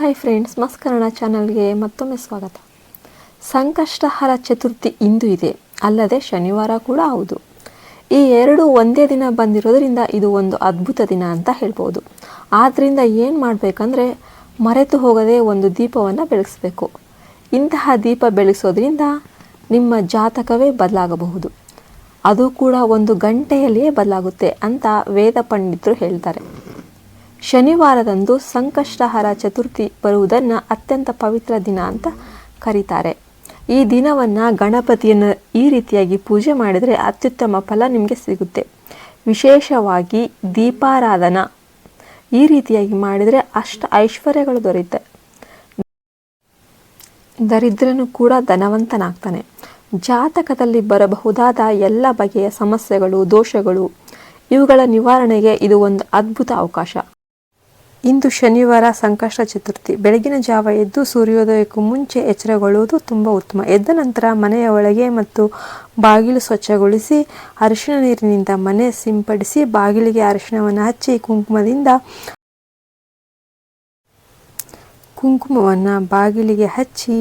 Hi friends, ಮಸ್ಕನ್ನಡ ಚಾನಲ್ಗೆ ಮತ್ತೊಮ್ಮೆ ಸ್ವಾಗತ. ಸಂಕಷ್ಟಹರ ಚತುರ್ಥಿ ಇಂದು ಇದೆ, ಅಲ್ಲದೆ ಶನಿವಾರ ಕೂಡ ಹೌದು. ಈ ಎರಡು ಒಂದೇ ದಿನ ಬಂದಿರೋದ್ರಿಂದ ಇದು ಒಂದು ಅದ್ಭುತ ದಿನ ಅಂತ ಹೇಳ್ಬೋದು. ಆದ್ದರಿಂದ ಏನು ಮಾಡಬೇಕಂದ್ರೆ ಮರೆತು ಹೋಗದೆ ಒಂದು ದೀಪವನ್ನು ಬೆಳಗಿಸ್ಬೇಕು. ಇಂತಹ ದೀಪ ಬೆಳಗಿಸೋದ್ರಿಂದ ನಿಮ್ಮ ಜಾತಕವೇ ಬದಲಾಗಬಹುದು. ಅದು ಕೂಡ 1 ಗಂಟೆಯಲ್ಲಿಯೇ ಬದಲಾಗುತ್ತೆ ಅಂತ ವೇದ ಪಂಡಿತರು ಹೇಳ್ತಾರೆ. ಶನಿವಾರದಂದು ಸಂಕಷ್ಟಹರ ಚತುರ್ಥಿ ಬರುವುದನ್ನು ಅತ್ಯಂತ ಪವಿತ್ರ ದಿನ ಅಂತ ಕರೀತಾರೆ. ಈ ದಿನವನ್ನು ಗಣಪತಿಯನ್ನು ಈ ರೀತಿಯಾಗಿ ಪೂಜೆ ಮಾಡಿದರೆ ಅತ್ಯುತ್ತಮ ಫಲ ನಿಮಗೆ ಸಿಗುತ್ತೆ. ವಿಶೇಷವಾಗಿ ದೀಪಾರಾಧನಾ ಈ ರೀತಿಯಾಗಿ ಮಾಡಿದರೆ ಐಶ್ವರ್ಯಗಳು ದೊರೆಯುತ್ತೆ. ದರಿದ್ರನು ಕೂಡ ಧನವಂತನಾಗ್ತಾನೆ. ಜಾತಕದಲ್ಲಿ ಬರಬಹುದಾದ ಎಲ್ಲ ಬಗೆಯ ಸಮಸ್ಯೆಗಳು, ದೋಷಗಳು ಇವುಗಳ ನಿವಾರಣೆಗೆ ಇದು ಒಂದು ಅದ್ಭುತ ಅವಕಾಶ. ಇಂದು ಶನಿವಾರ ಸಂಕಷ್ಟ ಚತುರ್ಥಿ. ಬೆಳಗಿನ ಜಾವ ಎದ್ದು ಸೂರ್ಯೋದಯಕ್ಕೂ ಮುಂಚೆ ಎಚ್ಚರಗೊಳ್ಳುವುದು ತುಂಬ ಉತ್ತಮ. ಎದ್ದ ನಂತರ ಮನೆಯ ಒಳಗೆ ಮತ್ತು ಬಾಗಿಲು ಸ್ವಚ್ಛಗೊಳಿಸಿ ಅರಿಶಿಣ ನೀರಿನಿಂದ ಮನೆ ಸಿಂಪಡಿಸಿ ಬಾಗಿಲಿಗೆ ಅರಿಶಿಣವನ್ನು ಹಚ್ಚಿ ಕುಂಕುಮವನ್ನು ಬಾಗಿಲಿಗೆ ಹಚ್ಚಿ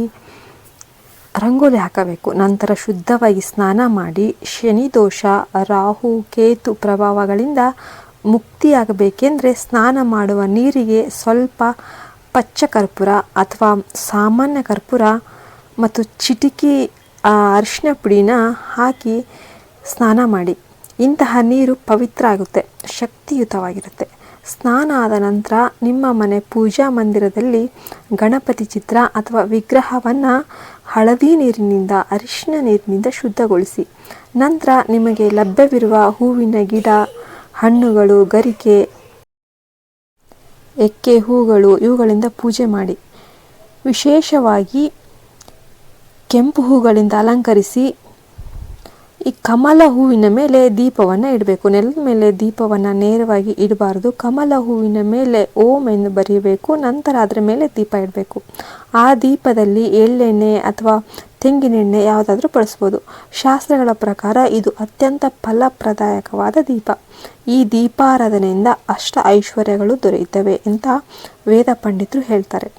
ರಂಗೋಲಿ ಹಾಕಬೇಕು. ನಂತರ ಶುದ್ಧವಾಗಿ ಸ್ನಾನ ಮಾಡಿ ಶನಿ ದೋಷ, ರಾಹು, ಕೇತು ಪ್ರಭಾವಗಳಿಂದ ಮುಕ್ತಿಯಾಗಬೇಕೆಂದರೆ ಸ್ನಾನ ಮಾಡುವ ನೀರಿಗೆ ಸ್ವಲ್ಪ ಪಚ್ಚ ಕರ್ಪೂರ ಅಥವಾ ಸಾಮಾನ್ಯ ಕರ್ಪೂರ ಮತ್ತು ಚಿಟಿಕೆ ಅರಿಶಿನ ಪುಡಿನ ಹಾಕಿ ಸ್ನಾನ ಮಾಡಿ. ಇಂತಹ ನೀರು ಪವಿತ್ರ ಆಗುತ್ತೆ, ಶಕ್ತಿಯುತವಾಗಿರುತ್ತೆ. ಸ್ನಾನ ಆದ ನಂತರ ನಿಮ್ಮ ಮನೆ ಪೂಜಾ ಮಂದಿರದಲ್ಲಿ ಗಣಪತಿ ಚಿತ್ರ ಅಥವಾ ವಿಗ್ರಹವನ್ನು ಹಳದಿ ನೀರಿನಿಂದ, ಅರಿಶಿನ ನೀರಿನಿಂದ ಶುದ್ಧಗೊಳಿಸಿ. ನಂತರ ನಿಮಗೆ ಲಭ್ಯವಿರುವ ಹೂವಿನ ಗಿಡ, ಹಣ್ಣುಗಳು, ಗರಿಕೆ, ಎಕ್ಕೆ ಹೂಗಳು ಇವುಗಳಿಂದ ಪೂಜೆ ಮಾಡಿ. ವಿಶೇಷವಾಗಿ ಕೆಂಪು ಹೂಗಳಿಂದ ಅಲಂಕರಿಸಿ ಈ ಕಮಲ ಹೂವಿನ ಮೇಲೆ ದೀಪವನ್ನು ಇಡಬೇಕು. ನೆಲದ ಮೇಲೆ ದೀಪವನ್ನು ನೇರವಾಗಿ ಇಡಬಾರದು. ಕಮಲ ಹೂವಿನ ಮೇಲೆ ಓಂ ಎಂದು ಬರೆಯಬೇಕು. ನಂತರ ಅದರ ಮೇಲೆ ದೀಪ ಇಡಬೇಕು. ಆ ದೀಪದಲ್ಲಿ ಎಳ್ಳೆಣ್ಣೆ ಅಥವಾ ತೆಂಗಿನೆಣ್ಣೆ ಯಾವುದಾದ್ರೂ ಬಳಸ್ಬೋದು. ಶಾಸ್ತ್ರಗಳ ಪ್ರಕಾರ ಇದು ಅತ್ಯಂತ ಫಲಪ್ರದಾಯಕವಾದ ದೀಪ. ಈ ದೀಪಾರಾಧನೆಯಿಂದ ಐಶ್ವರ್ಯಗಳು ದೊರೆಯುತ್ತವೆ ಅಂತ ವೇದ ಪಂಡಿತರು ಹೇಳ್ತಾರೆ.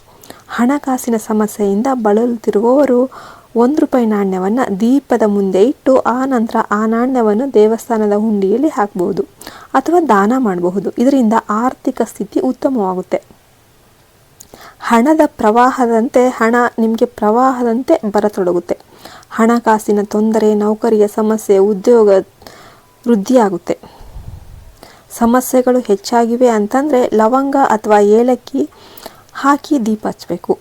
ಹಣಕಾಸಿನ ಸಮಸ್ಯೆಯಿಂದ ಬಳಲುತ್ತಿರುವವರು ₹1 ನಾಣ್ಯವನ್ನು ದೀಪದ ಮುಂದೆ ಇಟ್ಟು ಆ ನಂತರ ಆ ನಾಣ್ಯವನ್ನು ದೇವಸ್ಥಾನದ ಹುಂಡಿಯಲ್ಲಿ ಹಾಕಬಹುದು ಅಥವಾ ದಾನ ಮಾಡಬಹುದು. ಇದರಿಂದ ಆರ್ಥಿಕ ಸ್ಥಿತಿ ಉತ್ತಮವಾಗುತ್ತೆ. ಹಣದ ಪ್ರವಾಹದಂತೆ ಹಣ ನಿಮಗೆ ಪ್ರವಾಹದಂತೆ ಬರತೊಡಗುತ್ತೆ. ಹಣಕಾಸಿನ ತೊಂದರೆ, ನೌಕರಿಯ ಸಮಸ್ಯೆ, ಉದ್ಯೋಗ ವೃದ್ಧಿಯಾಗುತ್ತೆ. ಸಮಸ್ಯೆಗಳು ಹೆಚ್ಚಾಗಿವೆ ಅಂತಂದರೆ ಲವಂಗ ಅಥವಾ ಏಲಕ್ಕಿ ಹಾಕಿ ದೀಪ ಹಚ್ಚಬೇಕು.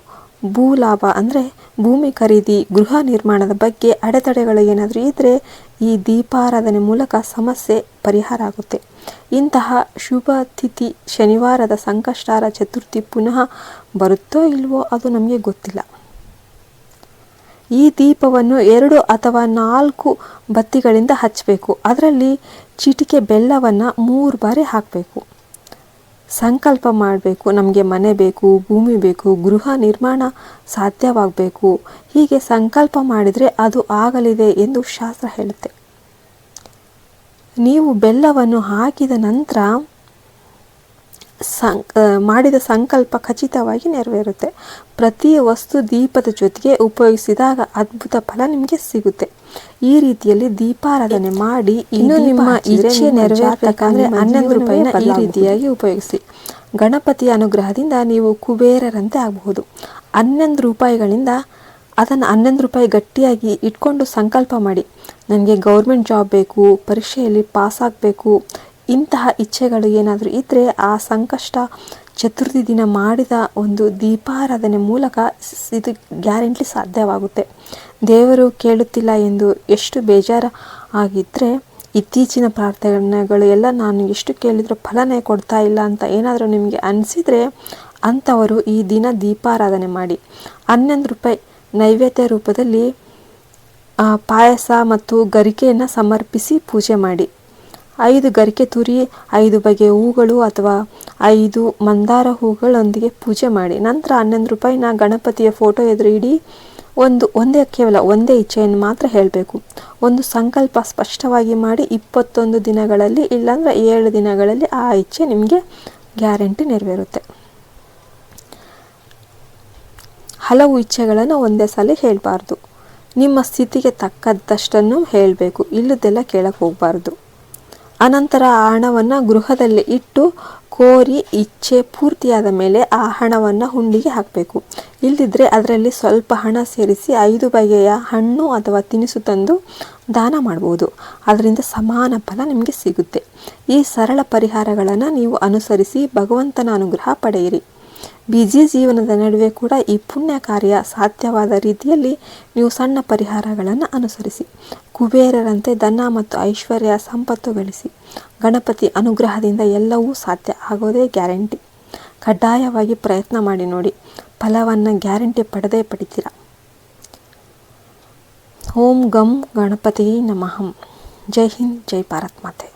ಭೂಲಾಭ ಅಂದರೆ ಭೂಮಿ ಖರೀದಿ, ಗೃಹ ನಿರ್ಮಾಣದ ಬಗ್ಗೆ ಅಡೆತಡೆಗಳು ಏನಾದರೂ ಇದ್ದರೆ ಈ ದೀಪಾರಾಧನೆ ಮೂಲಕ ಸಮಸ್ಯೆ ಪರಿಹಾರ ಆಗುತ್ತೆ. ಇಂತಹ ಶುಭ ತಿಥಿ ಶನಿವಾರದ ಸಂಕಷ್ಟಹರ ಚತುರ್ಥಿ ಪುನಃ ಬರುತ್ತೋ ಇಲ್ವೋ ಅದು ನಮಗೆ ಗೊತ್ತಿಲ್ಲ. ಈ ದೀಪವನ್ನು 2 ಅಥವಾ 4 ಬತ್ತಿಗಳಿಂದ ಹಚ್ಚಬೇಕು. ಅದರಲ್ಲಿ ಚಿಟಿಕೆ ಬೆಲ್ಲವನ್ನು 3 ಬಾರಿ ಹಾಕಬೇಕು. ಸಂಕಲ್ಪ ಮಾಡಬೇಕು. ನಮಗೆ ಮನೆ ಬೇಕು, ಭೂಮಿ ಬೇಕು, ಗೃಹ ನಿರ್ಮಾಣ ಸಾಧ್ಯವಾಗಬೇಕು. ಹೀಗೆ ಸಂಕಲ್ಪ ಮಾಡಿದರೆ ಅದು ಆಗಲಿದೆ ಎಂದು ಶಾಸ್ತ್ರ ಹೇಳುತ್ತೆ. ನೀವು ಬೆಲ್ಲವನ್ನು ಹಾಕಿದ ನಂತರ ಮಾಡಿದ ಸಂಕಲ್ಪ ಖಚಿತವಾಗಿ ನೆರವೇರುತ್ತೆ. ಪ್ರತಿ ವಸ್ತು ದೀಪದ ಜೊತೆಗೆ ಉಪಯೋಗಿಸಿದಾಗ ಅದ್ಭುತ ಫಲ ನಿಮಗೆ ಸಿಗುತ್ತೆ. ಈ ರೀತಿಯಲ್ಲಿ ದೀಪಾರಾಧನೆ ಮಾಡಿ ಇನ್ನು ನಿಮ್ಮ ಇಚ್ಛೆ ನೆರವೇರಬೇಕಂದ್ರೆ ₹11 ಈ ರೀತಿಯಾಗಿ ಉಪಯೋಗಿಸಿ. ಗಣಪತಿಯ ಅನುಗ್ರಹದಿಂದ ನೀವು ಕುಬೇರರಂತೆ ಆಗಬಹುದು. ₹11ಗಳಿಂದ ಅದನ್ನು ₹11 ಗಟ್ಟಿಯಾಗಿ ಇಟ್ಕೊಂಡು ಸಂಕಲ್ಪ ಮಾಡಿ. ನನಗೆ ಗೌರ್ಮೆಂಟ್ ಜಾಬ್ ಬೇಕು, ಪರೀಕ್ಷೆಯಲ್ಲಿ ಪಾಸ್ ಆಗಬೇಕು, ಇಂತಹ ಇಚ್ಛೆಗಳು ಏನಾದರೂ ಇದ್ದರೆ ಆ ಸಂಕಷ್ಟ ಚತುರ್ಥಿ ದಿನ ಮಾಡಿದ ಒಂದು ದೀಪಾರಾಧನೆ ಮೂಲಕ ಇದು ಗ್ಯಾರಂಟಿ ಸಾಧ್ಯವಾಗುತ್ತೆ. ದೇವರು ಕೇಳುತ್ತಿಲ್ಲ ಎಂದು ಎಷ್ಟು ಬೇಜಾರು ಆಗಿದ್ದರೆ, ಇತ್ತೀಚಿನ ಪ್ರಾರ್ಥನೆಗಳು ಎಲ್ಲ ನಾನು ಎಷ್ಟು ಕೇಳಿದರೂ ಫಲನೇ ಕೊಡ್ತಾ ಇಲ್ಲ ಅಂತ ಏನಾದರೂ ನಿಮಗೆ ಅನಿಸಿದರೆ ಅಂಥವರು ಈ ದಿನ ದೀಪಾರಾಧನೆ ಮಾಡಿ. ₹11 ನೈವೇದ್ಯ ರೂಪದಲ್ಲಿ ಪಾಯಸ ಮತ್ತು ಗರಿಕೆಯನ್ನು ಸಮರ್ಪಿಸಿ ಪೂಜೆ ಮಾಡಿ. 5 ಗರಿಕೆ ತುರಿ, 5 ಬಗೆಯ ಹೂಗಳು ಅಥವಾ 5 ಮಂದಾರ ಹೂಗಳೊಂದಿಗೆ ಪೂಜೆ ಮಾಡಿ. ನಂತರ ₹11 ಗಣಪತಿಯ ಫೋಟೋ ಎದುರು ಇಡಿ. ಕೇವಲ ಒಂದೇ ಇಚ್ಛೆಯನ್ನು ಮಾತ್ರ ಹೇಳಬೇಕು. ಒಂದು ಸಂಕಲ್ಪ ಸ್ಪಷ್ಟವಾಗಿ ಮಾಡಿ. 21 ದಿನಗಳಲ್ಲಿ ಇಲ್ಲಾಂದರೆ 7 ದಿನಗಳಲ್ಲಿ ಆ ಇಚ್ಛೆ ನಿಮಗೆ ಗ್ಯಾರಂಟಿ ನೆರವೇರುತ್ತೆ. ಹಲವು ಇಚ್ಛೆಗಳನ್ನು ಒಂದೇ ಸಲ ಹೇಳಬಾರ್ದು. ನಿಮ್ಮ ಸ್ಥಿತಿಗೆ ತಕ್ಕದ್ದಷ್ಟನ್ನು ಹೇಳಬೇಕು, ಇಲ್ಲದೆಲ್ಲ ಕೇಳಕ್ಕೆ ಹೋಗಬಾರ್ದು. ಅನಂತರ ಆ ಹಣವನ್ನು ಗೃಹದಲ್ಲಿ ಇಟ್ಟು ಕೋರಿ ಇಚ್ಛೆ ಪೂರ್ತಿಯಾದ ಮೇಲೆ ಆ ಹಣವನ್ನು ಹುಂಡಿಗೆ ಹಾಕಬೇಕು. ಇಲ್ಲದಿದ್ದರೆ ಅದರಲ್ಲಿ ಸ್ವಲ್ಪ ಹಣ ಸೇರಿಸಿ 5 ಬಗೆಯ ಹಣ್ಣು ಅಥವಾ ತಿನಿಸು ತಂದು ದಾನ ಮಾಡ್ಬೋದು. ಅದರಿಂದ ಸಮಾನ ಫಲ ನಿಮಗೆ ಸಿಗುತ್ತೆ. ಈ ಸರಳ ಪರಿಹಾರಗಳನ್ನು ನೀವು ಅನುಸರಿಸಿ ಭಗವಂತನ ಅನುಗ್ರಹ ಪಡೆಯಿರಿ. ಬ್ಯುಸಿ ಜೀವನದ ನಡುವೆ ಕೂಡ ಈ ಪುಣ್ಯ ಕಾರ್ಯ ಸಾಧ್ಯವಾದ ರೀತಿಯಲ್ಲಿ ನೀವು ಸಣ್ಣ ಪರಿಹಾರಗಳನ್ನು ಅನುಸರಿಸಿ ಕುಬೇರರಂತೆ ಧನ ಮತ್ತು ಐಶ್ವರ್ಯ ಸಂಪತ್ತು ಗಳಿಸಿ. ಗಣಪತಿ ಅನುಗ್ರಹದಿಂದ ಎಲ್ಲವೂ ಸಾಧ್ಯ ಆಗೋದೇ ಗ್ಯಾರಂಟಿ. ಕಡ್ಡಾಯವಾಗಿ ಪ್ರಯತ್ನ ಮಾಡಿ ನೋಡಿ, ಫಲವನ್ನು ಗ್ಯಾರಂಟಿ ಪಡಿತೀರ. ಓಂ ಗಂ ಗಣಪತಿ ನಮಃ. ಜೈ ಹಿಂದ್, ಜೈ ಭಾರತ್ ಮಾತೆ.